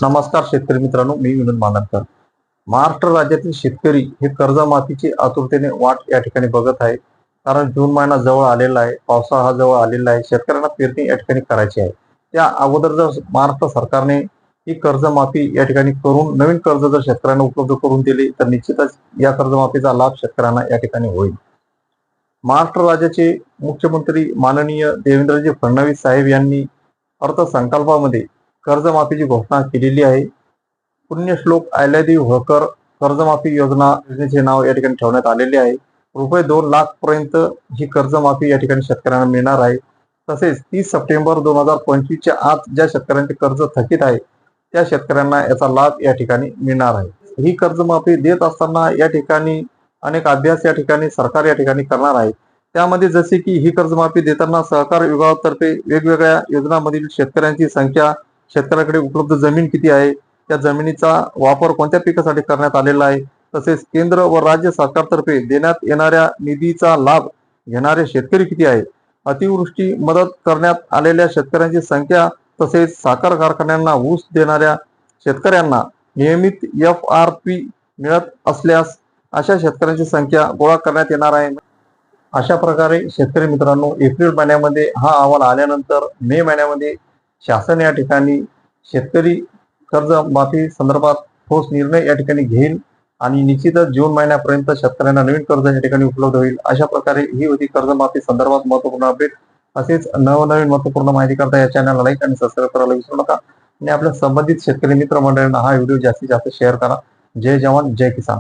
नमस्कार शेतकरी मित्रांनो, मी विनोद मानकर. महाराष्ट्र राज्यातील शेतकरी हे कर्जमाफीची आतुरतेने वाट या ठिकाणी बघत आहे. कारण जून महिना जवळ आलेला आहे, पावसाळा हा जवळ आलेला आहे. शेतकऱ्यांना पेरणी या ठिकाणी करायची आहे. त्या अगोदर जर महाराष्ट्र सरकारने ही कर्जमाफी या ठिकाणी करून नवीन कर्ज जर शेतकऱ्यांना उपलब्ध करून दिले तर निश्चितच या कर्जमाफीचा लाभ शेतकऱ्यांना या ठिकाणी होईल. महाराष्ट्र राज्याचे मुख्यमंत्री माननीय देवेंद्रजी फडणवीस साहेब यांनी अर्थसंकल्पामध्ये कर्जमाफीची घोषणा केलेली आहे. पुण्यश्लोक अहिल्यादेवी होळकर कर्जमाफी योजनेचे नाव या ठिकाणी ठेवण्यात आलेले आहे. रुपये 2 लाख पर्यंत ही कर्जमाफी या ठिकाणी शेतकऱ्यांना मिळणार आहे. तसेच 30 सप्टेंबर 2025च्या आत ज्या शेतकऱ्यांचे कर्ज थकीत आहे त्या शेतकऱ्यांना याचा लाभ या ठिकाणी मिळणार आहे. ही कर्जमाफी देत असताना या ठिकाणी अनेक अभ्यास या ठिकाणी सरकार या ठिकाणी करणार आहे. त्यामध्ये जसे की ही कर्जमाफी देताना सहकार विभागातर्फे वेगवेगळ्या योजनांमधील शेतकऱ्यांची संख्या, शेतकऱ्याकडे उपलब्ध जमीन किती आहे, त्या जमिनीचा वापर कोणत्या पिकासाठी करण्यात आलेला आहे, तसेच केंद्र व राज्य सरकारतर्फे देण्यात येणाऱ्या निधीचा लाभ घेणारे शेतकरी किती आहे, अतिवृष्टी मदत करण्यात आलेल्या शेतकऱ्यांची संख्या, तसेच साखर कारखान्यांना ऊस देणाऱ्या शेतकऱ्यांना नियमित FRP मिळत असल्यास अशा शेतकऱ्यांची संख्या गोळा करण्यात येणार आहे. अशा प्रकारे शेतकरी मित्रांनो, एप्रिल महिन्यामध्ये हा अहवाल आल्यानंतर मे महिन्यामध्ये शासन या ठिकाणी शेतकरी कर्जमाफी संदर्भात ठोस निर्णय या ठिकाणी घेईल आणि निश्चितच जून महिन्यापर्यंत शेतकऱ्यांना नवीन कर्ज या ठिकाणी उपलब्ध होईल. अशा प्रकारे ही होती कर्जमाफी संदर्भात महत्वपूर्ण अपडेट. असेच नवनवीन महत्वपूर्ण माहिती करता या चॅनलला लाईक आणि सबस्क्राईब करायला विसरू नका आणि आपल्या संबंधित शेतकरी मित्र मंडळींना हा व्हिडिओ जास्तीत जास्त शेअर करा. जय जवान जय किसान.